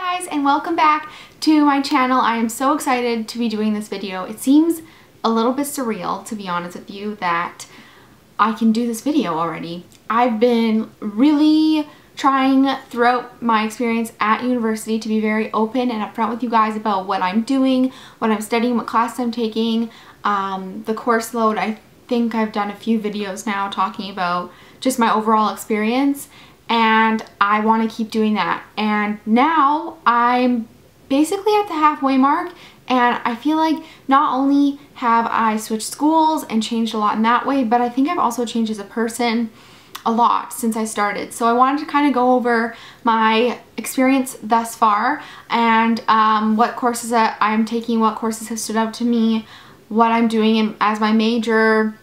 guys, and welcome back to my channel. I am so excited to be doing this video. It seems a little bit surreal, to be honest with you, that I can do this video already. I've been really trying throughout my experience at university to be very open and upfront with you guys about what I'm doing, what I'm studying, what class I'm taking, the course load. I think I've done a few videos now talking about just my overall experience, and I want to keep doing that. And now I'm basically at the halfway mark, and I feel like not only have I switched schools and changed a lot in that way, but I think I've also changed as a person a lot since I started. So I wanted to kind of go over my experience thus far and what courses that I'm taking, what courses have stood out to me, what I'm doing as my major,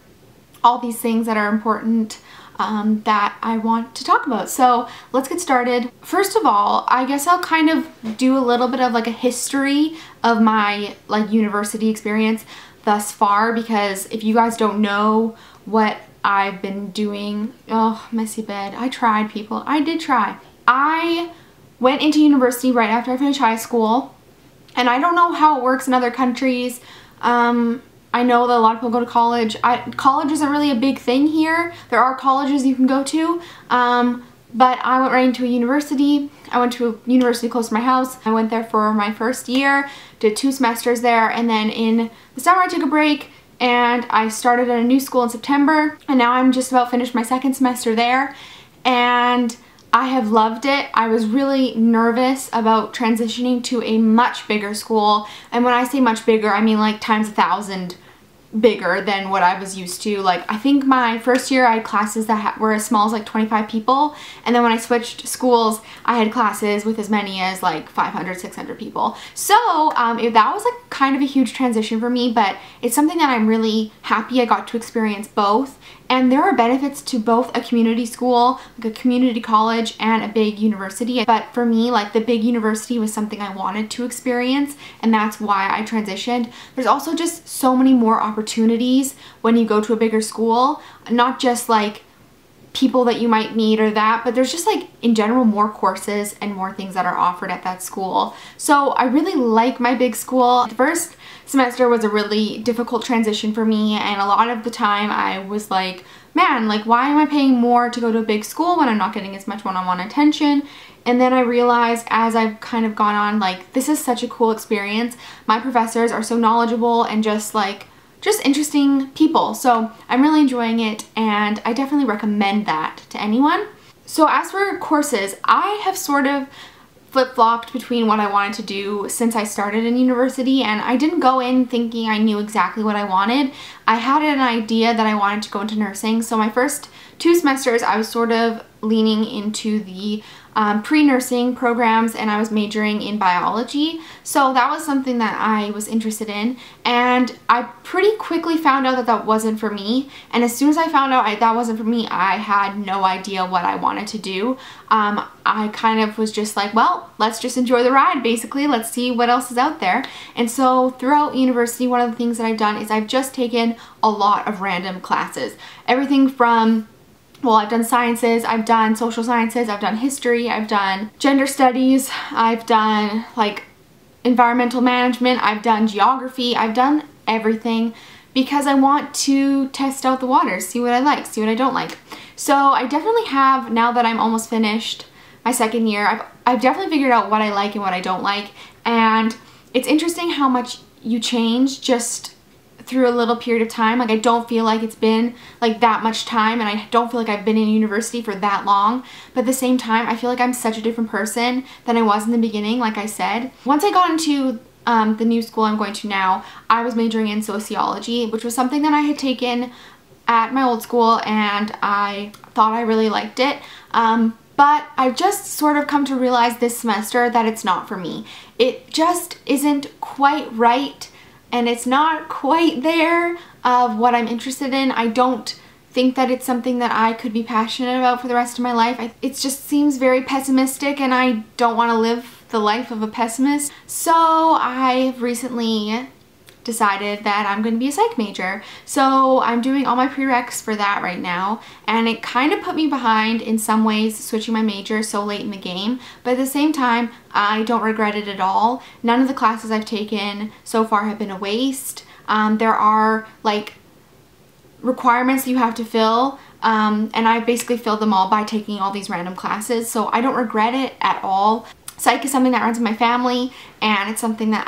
all these things that are important that I want to talk about. So let's get started. First of all, I guess I'll kind of do a little bit of like a history of my university experience thus far, because if you guys don't know what I've been doing, oh, messy bed. I tried, people. I did try. I went into university right after I finished high school, and I don't know how it works in other countries. I know that a lot of people go to college. College isn't really a big thing here. There are colleges you can go to, but I went right into a university. I went to a university close to my house. I went there for my first year, did 2 semesters there, and then in the summer I took a break and I started at a new school in September, and now I'm just about finished my 2nd semester there, and I have loved it. I was really nervous about transitioning to a much bigger school, and when I say much bigger, I mean like times 1,000 bigger than what I was used to. Like, I think my first year I had classes that were as small as like 25 people, and then when I switched schools I had classes with as many as like 500, 600 people. So that was like kind of a huge transition for me, but it's something that I'm really happy I got to experience both. And there are benefits to both a community school, like a community college, and a big university. But for me, like, the big university was something I wanted to experience, and that's why I transitioned. There's also just so many more opportunities when you go to a bigger school, not just like people that you might meet or that, but there's just like in general more courses and more things that are offered at that school. So I really like my big school. The first semester was a really difficult transition for me, and a lot of the time I was like, man, like, why am I paying more to go to a big school when I'm not getting as much one-on-one attention? And then I realized as I've kind of gone on, like, this is such a cool experience. My professors are so knowledgeable and just interesting people. So I'm really enjoying it, and I definitely recommend that to anyone. So as for courses, I have sort of flip-flopped between what I wanted to do since I started in university, and I didn't go in thinking I knew exactly what I wanted. I had an idea that I wanted to go into nursing, so my first 2 semesters I was sort of leaning into the pre-nursing programs, and I was majoring in biology. So that was something that I was interested in, and I pretty quickly found out that that wasn't for me. And as soon as I found out that wasn't for me, I had no idea what I wanted to do. I kind of was just like, well, let's just enjoy the ride, basically. Let's see what else is out there. And so throughout university, one of the things that I've done is I've just taken a lot of random classes. Everything from, well, I've done sciences, I've done social sciences, I've done history, I've done gender studies, I've done like environmental management, I've done geography, I've done everything because I want to test out the waters, see what I like, see what I don't like. So I definitely have, now that I'm almost finished my 2nd year, I've definitely figured out what I like and what I don't like. And it's interesting how much you change just through a little period of time. Like, I don't feel like it's been like that much time, and I don't feel like I've been in university for that long, but at the same time I feel like I'm such a different person than I was in the beginning. Like I said, once I got into the new school I'm going to now, I was majoring in sociology, which was something that I had taken at my old school, and I thought I really liked it. But I've just sort of come to realize this semester that it's not for me. It just isn't quite right, and it's not quite there of what I'm interested in. I don't think that it's something that I could be passionate about for the rest of my life. It just seems very pessimistic, and I don't want to live the life of a pessimist. So I've recently decided that I'm going to be a psych major. So I'm doing all my prereqs for that right now, and it kind of put me behind in some ways switching my major so late in the game, but at the same time I don't regret it at all. None of the classes I've taken so far have been a waste. There are like requirements that you have to fill, and I basically filled them all by taking all these random classes, so I don't regret it at all. Psych is something that runs in my family, and it's something that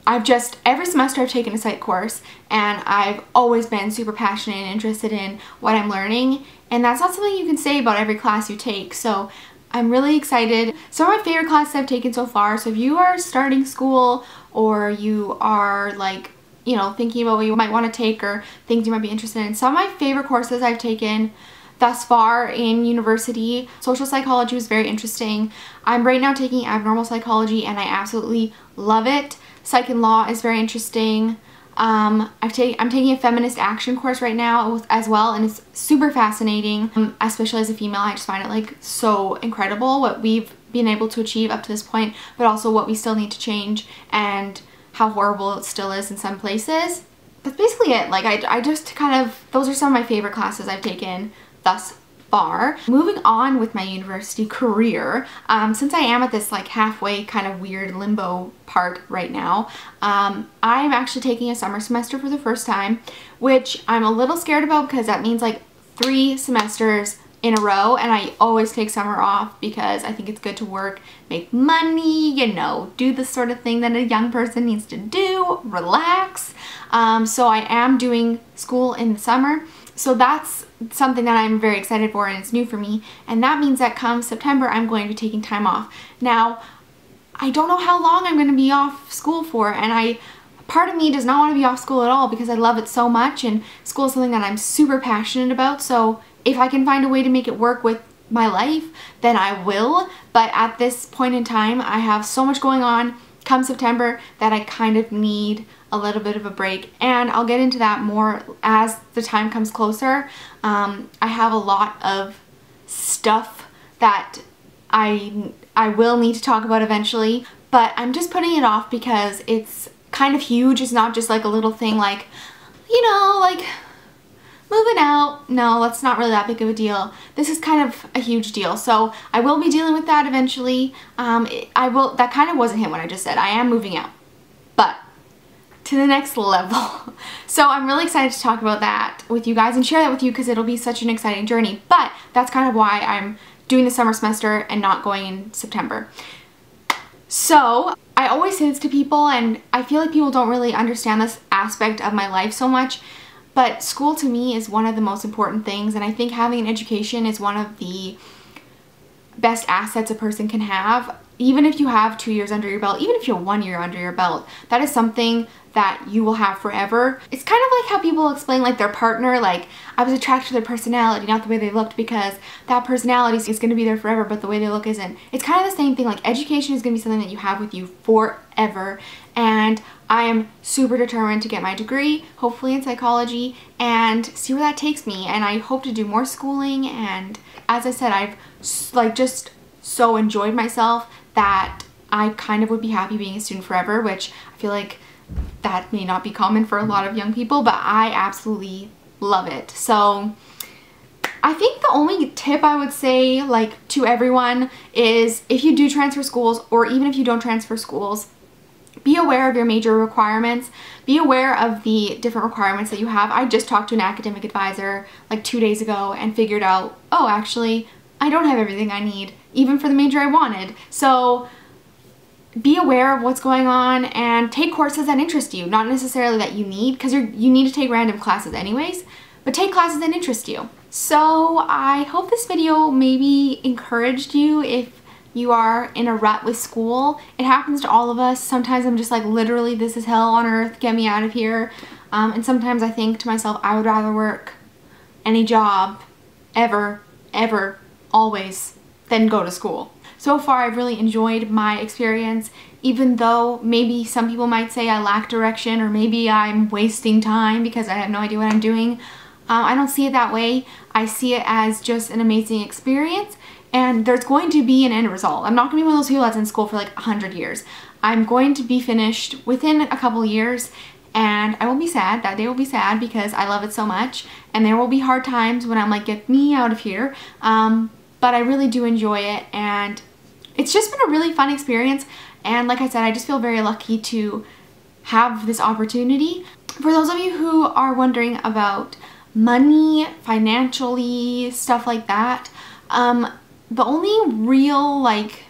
I've just, every semester I've taken a psych course, and I've always been super passionate and interested in what I'm learning, and that's not something you can say about every class you take, so I'm really excited. Some of my favorite classes I've taken so far, so if you are starting school or you are like, you know, thinking about what you might want to take or things you might be interested in, some of my favorite courses I've taken thus far in university. Social psychology was very interesting. I'm right now taking abnormal psychology and I absolutely love it. Psych and law is very interesting. I'm taking a feminist action course right now as well, and it's super fascinating. Especially as a female, I just find it like so incredible what we've been able to achieve up to this point, but also what we still need to change and how horrible it still is in some places. That's basically it. Like I just kind of, those are some of my favorite classes I've taken thus far. Moving on with my university career, since I am at this like halfway kind of weird limbo part right now, I'm actually taking a summer semester for the first time, which I'm a little scared about because that means like 3 semesters in a row, and I always take summer off because I think it's good to work, make money, you know, do the sort of thing that a young person needs to do, relax. So I am doing school in the summer, so that's something that I'm very excited for, and it's new for me, and that means that come September I'm going to be taking time off. Now, I don't know how long I'm going to be off school for, and part of me does not want to be off school at all because I love it so much, and school is something that I'm super passionate about, so if I can find a way to make it work with my life, then I will. But at this point in time, I have so much going on come September that I kind of need a little bit of a break, and I'll get into that more as the time comes closer. I have a lot of stuff that I will need to talk about eventually, but I'm just putting it off because it's kind of huge. It's not just like a little thing like, you know, like moving out. No, that's not really that big of a deal. This is kind of a huge deal, so I will be dealing with that eventually. That kind of wasn't him when I just said I am moving out, but to the next level. So I'm really excited to talk about that with you guys and share that with you because it'll be such an exciting journey, but that's kind of why I'm doing the summer semester and not going in September. So I always say this to people, and I feel like people don't really understand this aspect of my life so much, but school to me is one of the most important things, and I think having an education is one of the best assets a person can have. Even if you have 2 years under your belt, even if you're 1 year under your belt, that is something that you will have forever. It's kind of like how people explain like their partner, like I was attracted to their personality, not the way they looked, because that personality is going to be there forever, but the way they look isn't. It's kind of the same thing. Like education is going to be something that you have with you forever, and I am super determined to get my degree, hopefully in psychology, and see where that takes me. And I hope to do more schooling, and as I said, I've like just so enjoyed myself that I kind of would be happy being a student forever, which I feel like that may not be common for a lot of young people, but I absolutely love it. So I think the only tip I would say like to everyone is if you do transfer schools, or even if you don't transfer schools, be aware of your major requirements. Be aware of the different requirements that you have. I just talked to an academic advisor like 2 days ago and figured out, oh, actually, I don't have everything I need, even for the major I wanted. So be aware of what's going on and take courses that interest you. Not necessarily that you need, because you need to take random classes anyways, but take classes that interest you. So I hope this video maybe encouraged you if you are in a rut with school. It happens to all of us. Sometimes I'm just like, literally, this is hell on earth, get me out of here. And sometimes I think to myself, I would rather work any job ever, always, than go to school. So far, I've really enjoyed my experience, even though maybe some people might say I lack direction, or maybe I'm wasting time because I have no idea what I'm doing. I don't see it that way. I see it as just an amazing experience, and there's going to be an end result. I'm not going to be one of those people that's in school for like 100 years. I'm going to be finished within a couple years, and I will be sad. That day will be sad because I love it so much, and there will be hard times when I'm like, get me out of here. But I really do enjoy it, and it's just been a really fun experience. And like I said, I just feel very lucky to have this opportunity. For those of you who are wondering about money, financially, stuff like that, the only real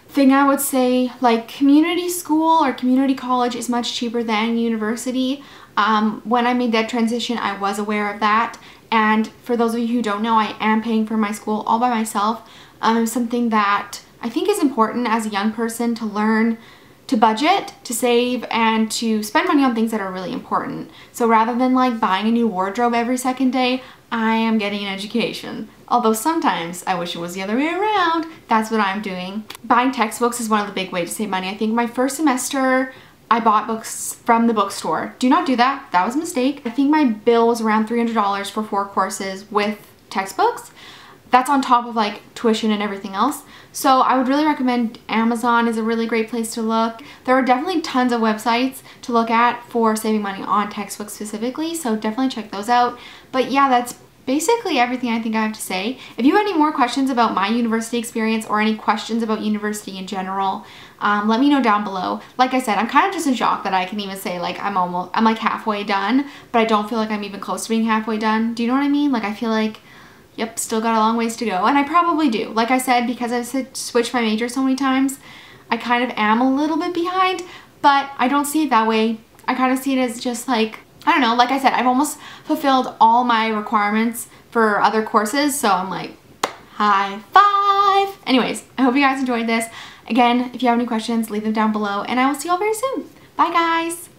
thing I would say, community school or community college is much cheaper than university. When I made that transition, I was aware of that. And for those of you who don't know, I am paying for my school all by myself. It's something that I think is important as a young person to learn to budget, to save, and to spend money on things that are really important. So rather than buying a new wardrobe every second day, I am getting an education. Although sometimes I wish it was the other way around. That's what I'm doing. Buying textbooks is one of the big ways to save money. I think my first semester I bought books from the bookstore. Do not do that. That was a mistake. I think my bill was around $300 for 4 courses with textbooks. That's on top of tuition and everything else. So I would really recommend Amazon is a really great place to look. There are definitely tons of websites to look at for saving money on textbooks specifically, so definitely check those out. But yeah, that's basically everything I think I have to say. If you have any more questions about my university experience or any questions about university in general, let me know down below. Like I said, I'm kind of just in shock that I can even say I'm halfway done, but I don't feel like I'm even close to being halfway done. Do you know what I mean? I feel like, yep, still got a long ways to go, and I probably do. Like I said, because I've switched my major so many times, I kind of am a little bit behind, but I don't see it that way. I kind of see it as just I don't know, like I said, I've almost fulfilled all my requirements for other courses, so I'm high five! Anyways, I hope you guys enjoyed this. Again, if you have any questions, leave them down below, and I will see you all very soon. Bye, guys!